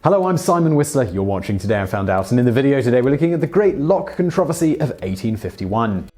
Hello, I'm Simon Whistler, you're watching Today I Found Out, and in the video today we're looking at the Great Lock Controversy of 1851.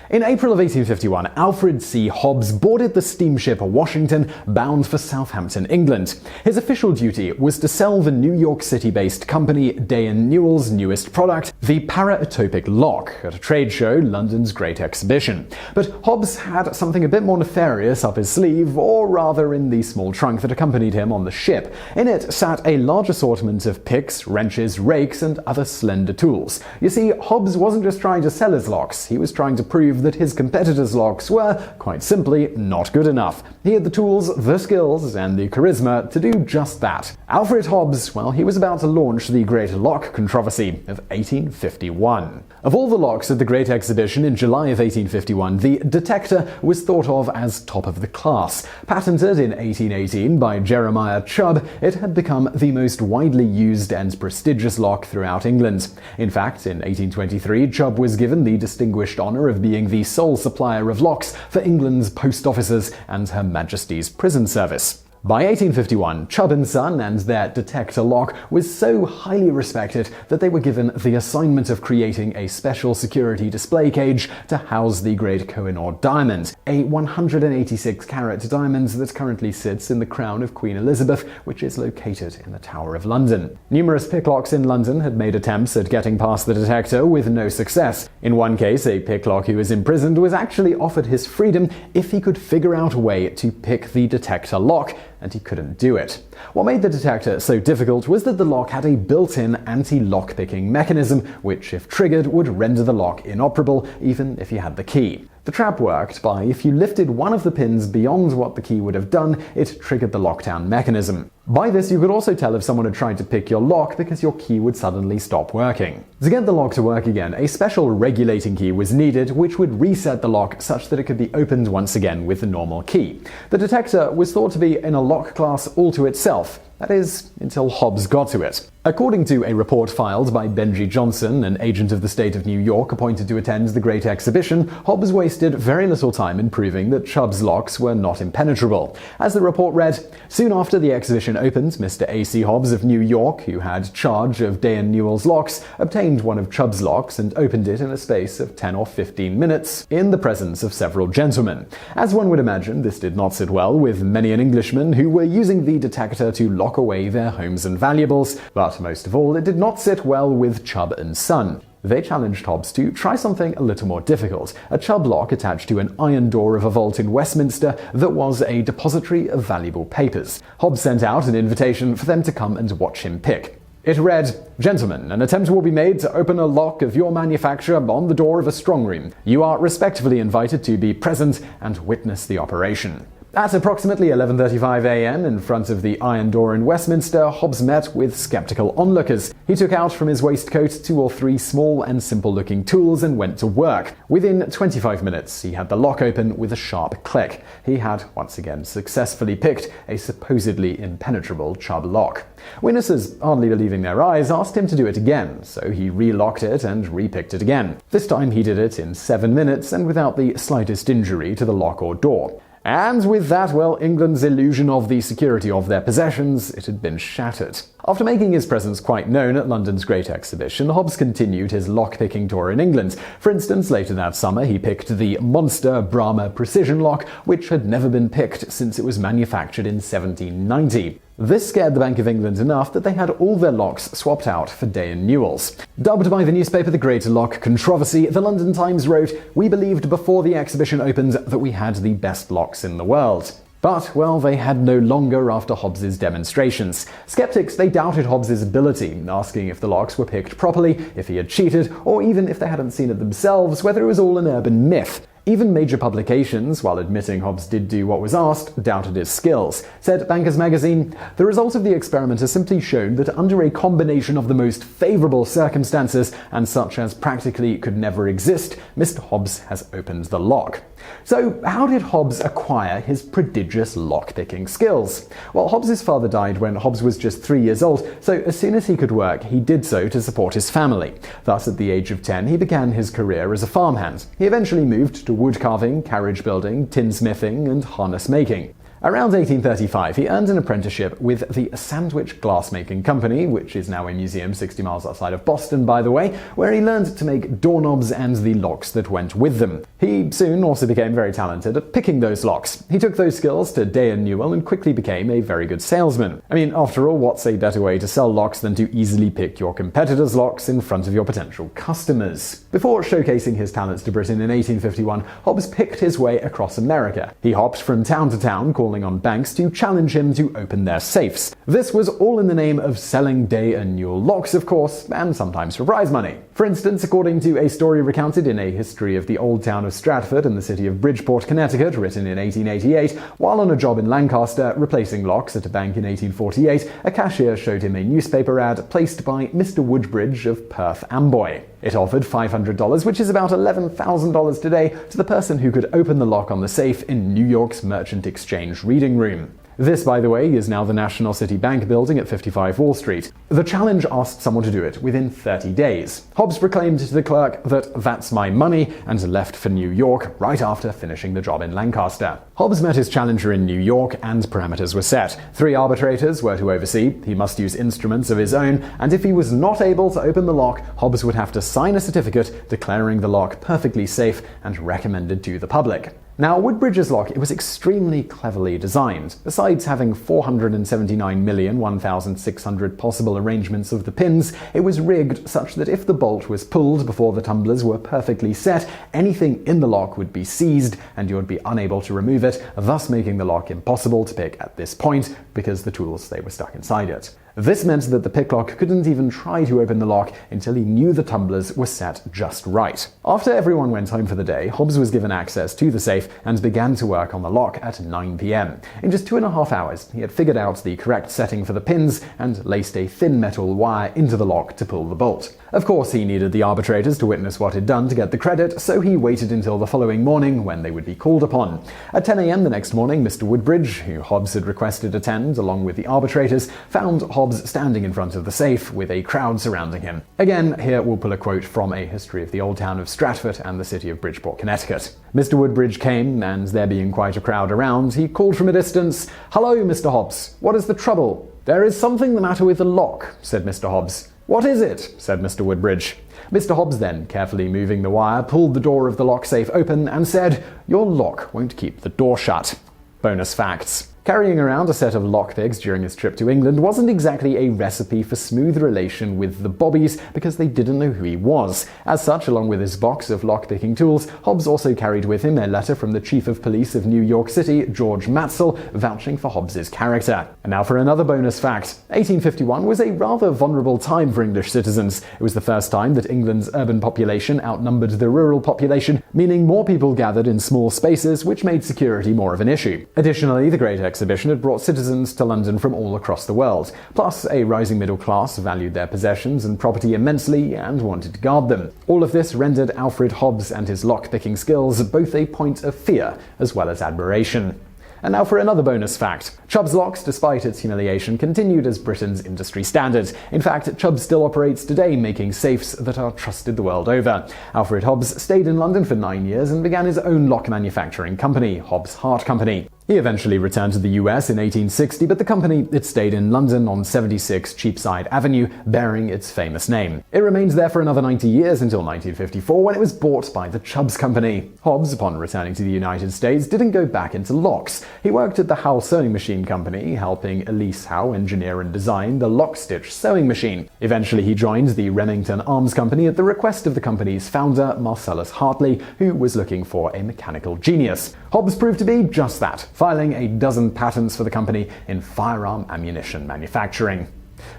In April of 1851, Alfred C. Hobbs boarded the steamship Washington bound for Southampton, England. His official duty was to sell the New York City-based company Newell's newest product, the parautopic lock, at a trade show, London's Great Exhibition. But Hobbs had something a bit more nefarious up his sleeve, or rather in the small trunk that accompanied him on the ship. In it sat a large assortment of picks, wrenches, rakes, and other slender tools. You see, Hobbs wasn't just trying to sell his locks, he was trying to prove that his competitors' locks were, quite simply, not good enough. He had the tools, the skills, and the charisma to do just that. Alfred Hobbs, well, he was about to launch the Great Lock Controversy of 1851. Of all the locks at the Great Exhibition in July of 1851, the Detector was thought of as top of the class. Patented in 1818 by Jeremiah Chubb, it had become the most widely used and prestigious lock throughout England. In fact, in 1823, Chubb was given the distinguished honor of being the sole supplier of locks for England's post offices and Her Majesty's prison service. By 1851, Chubb & Son and their Detector lock was so highly respected that they were given the assignment of creating a special security display cage to house the Great Koh-i-Noor diamond, a 186-carat diamond that currently sits in the crown of Queen Elizabeth, which is located in the Tower of London. Numerous picklocks in London had made attempts at getting past the Detector with no success. In one case, a picklock who was imprisoned was actually offered his freedom if he could figure out a way to pick the Detector lock, and he couldn't do it. What made the Detector so difficult was that the lock had a built-in anti-lock-picking mechanism, which, if triggered, would render the lock inoperable even if you had the key. The trap worked by if you lifted one of the pins beyond what the key would have done, it triggered the lockdown mechanism. By this, you could also tell if someone had tried to pick your lock because your key would suddenly stop working. To get the lock to work again, a special regulating key was needed, which would reset the lock such that it could be opened once again with the normal key. The Detector was thought to be in a lock class all to itself. That is, until Hobbs got to it. According to a report filed by Benji Johnson, an agent of the state of New York appointed to attend the Great Exhibition, Hobbs wasted very little time in proving that Chubb's locks were not impenetrable. As the report read, soon after the exhibition opened, Mr. A.C. Hobbs of New York, who had charge of Newell's locks, obtained one of Chubb's locks and opened it in a space of 10 or 15 minutes, in the presence of several gentlemen. As one would imagine, this did not sit well with many an Englishman who were using the Detector to lock away their homes and valuables, but most of all, it did not sit well with Chubb & Son. They challenged Hobbs to try something a little more difficult, a Chubb lock attached to an iron door of a vault in Westminster that was a depository of valuable papers. Hobbs sent out an invitation for them to come and watch him pick. It read, "Gentlemen, an attempt will be made to open a lock of your manufacture on the door of a strong room. You are respectfully invited to be present and witness the operation." At approximately 11:35 a.m., in front of the iron door in Westminster, Hobbs met with skeptical onlookers. He took out from his waistcoat 2 or 3 small and simple-looking tools and went to work. Within 25 minutes, he had the lock open with a sharp click. He had, once again, successfully picked a supposedly impenetrable Chubb lock. Witnesses, hardly believing their eyes, asked him to do it again, so he relocked it and repicked it again. This time he did it in 7 minutes and without the slightest injury to the lock or door. And with that, well, England's illusion of the security of their possessions, it had been shattered. After making his presence quite known at London's Great Exhibition, Hobbs continued his lock-picking tour in England. For instance, later that summer, he picked the monster Brahma precision lock, which had never been picked since it was manufactured in 1790. This scared the Bank of England enough that they had all their locks swapped out for Newell's. Dubbed by the newspaper the Great Lock Controversy, the London Times wrote, "We believed before the exhibition opened that we had the best locks in the world." But, well, they had no longer after Hobbs's demonstrations. Skeptics, they doubted Hobbs's ability, asking if the locks were picked properly, if he had cheated, or even if they hadn't seen it themselves, whether it was all an urban myth. Even major publications, while admitting Hobbs did do what was asked, doubted his skills. Said Bankers Magazine, "The result of the experiment has simply shown that under a combination of the most favorable circumstances and such as practically could never exist, Mr. Hobbs has opened the lock." So, how did Hobbs acquire his prodigious lock-picking skills? Well, Hobbs's father died when Hobbs was just 3 years old, so as soon as he could work, he did so to support his family. Thus, at the age of 10, he began his career as a farmhand. He eventually moved to wood carving, carriage building, tinsmithing, and harness making. Around 1835, he earned an apprenticeship with the Sandwich Glassmaking Company, which is now a museum 60 miles outside of Boston, by the way, where he learned to make doorknobs and the locks that went with them. He soon also became very talented at picking those locks. He took those skills to Day & Newell and quickly became a very good salesman. I mean, after all, what's a better way to sell locks than to easily pick your competitors' locks in front of your potential customers? Before showcasing his talents to Britain in 1851, Hobbes picked his way across America. He hopped from town to town, calling on banks to challenge him to open their safes. This was all in the name of selling Day & Newell locks, of course, and sometimes for prize money. For instance, according to a story recounted in A History of the Old Town of Stratford and the City of Bridgeport, Connecticut, written in 1888, while on a job in Lancaster replacing locks at a bank in 1848, a cashier showed him a newspaper ad placed by Mr. Woodbridge of Perth Amboy. It offered $500, which is about $11,000 today, to the person who could open the lock on the safe in New York's Merchant Exchange reading room. This, by the way, is now the National City Bank building at 55 Wall Street. The challenge asked someone to do it within 30 days. Hobbes proclaimed to the clerk that "that's my money" and left for New York right after finishing the job in Lancaster. Hobbes met his challenger in New York and parameters were set. 3 arbitrators were to oversee, he must use instruments of his own, and if he was not able to open the lock, Hobbes would have to sign a certificate declaring the lock perfectly safe and recommended to the public. Now, Woodbridge's lock, it was extremely cleverly designed. Besides having 479,001,600 possible arrangements of the pins, it was rigged such that if the bolt was pulled before the tumblers were perfectly set, anything in the lock would be seized and you would be unable to remove it, thus making the lock impossible to pick at this point because the tools, they were stuck inside it. This meant that the picklock couldn't even try to open the lock until he knew the tumblers were set just right. After everyone went home for the day, Hobbes was given access to the safe and began to work on the lock at 9 p.m. In just 2.5 hours, he had figured out the correct setting for the pins and laced a thin metal wire into the lock to pull the bolt. Of course, he needed the arbitrators to witness what he'd done to get the credit, so he waited until the following morning when they would be called upon. At 10 a.m. the next morning, Mr. Woodbridge, who Hobbes had requested attend along with the arbitrators, found Hobbes standing in front of the safe with a crowd surrounding him. Again, here we'll pull a quote from A History of the Old Town of Stratford and the City of Bridgeport, Connecticut. Mr. Woodbridge came, and there being quite a crowd around, he called from a distance, "Hello, Mr. Hobbes. What is the trouble?" "There is something the matter with the lock," said Mr. Hobbes. "What is it?" said Mr. Woodbridge. Mr. Hobbes then, carefully moving the wire, pulled the door of the lock safe open and said, "Your lock won't keep the door shut." Bonus facts. Carrying around a set of lockpicks during his trip to England wasn't exactly a recipe for smooth relation with the bobbies because they didn't know who he was. As such, along with his box of lockpicking tools, Hobbes also carried with him a letter from the Chief of Police of New York City, George Matzel, vouching for Hobbes's character. And now for another bonus fact. 1851 was a rather vulnerable time for English citizens. It was the first time that England's urban population outnumbered the rural population, meaning more people gathered in small spaces, which made security more of an issue. Additionally, the Great Exhibition had brought citizens to London from all across the world. Plus, a rising middle class valued their possessions and property immensely and wanted to guard them. All of this rendered Alfred Hobbes and his lock-picking skills both a point of fear as well as admiration. And now for another bonus fact. Chubb's locks, despite its humiliation, continued as Britain's industry standard. In fact, Chubb still operates today, making safes that are trusted the world over. Alfred Hobbes stayed in London for 9 years and began his own lock manufacturing company, Hobbs Hart Company. He eventually returned to the US in 1860, but the company, it stayed in London on 76 Cheapside Avenue, bearing its famous name. It remained there for another 90 years until 1954, when it was bought by the Chubbs Company. Hobbes, upon returning to the United States, didn't go back into locks. He worked at the Howe Sewing Machine Company, helping Elise Howe engineer and design the lock-stitch sewing machine. Eventually, he joined the Remington Arms Company at the request of the company's founder, Marcellus Hartley, who was looking for a mechanical genius. Hobbes proved to be just that, filing a dozen patents for the company in firearm ammunition manufacturing.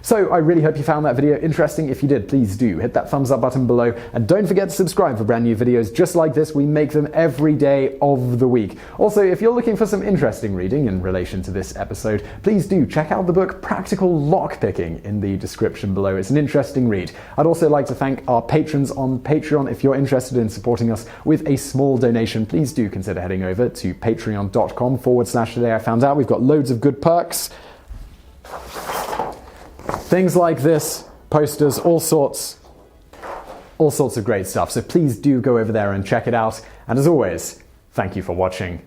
So I really hope you found that video interesting. If you did, please do hit that thumbs up button below and don't forget to subscribe for brand new videos just like this. We make them every day of the week. Also, if you're looking for some interesting reading in relation to this episode, please do check out the book Practical Lockpicking in the description below. It's an interesting read. I'd also like to thank our patrons on Patreon. If you're interested in supporting us with a small donation, please do consider heading over to patreon.com/TodayIFoundOut. We've got loads of good perks. Things like this, posters, all sorts of great stuff. So please do go over there and check it out. And as always, thank you for watching.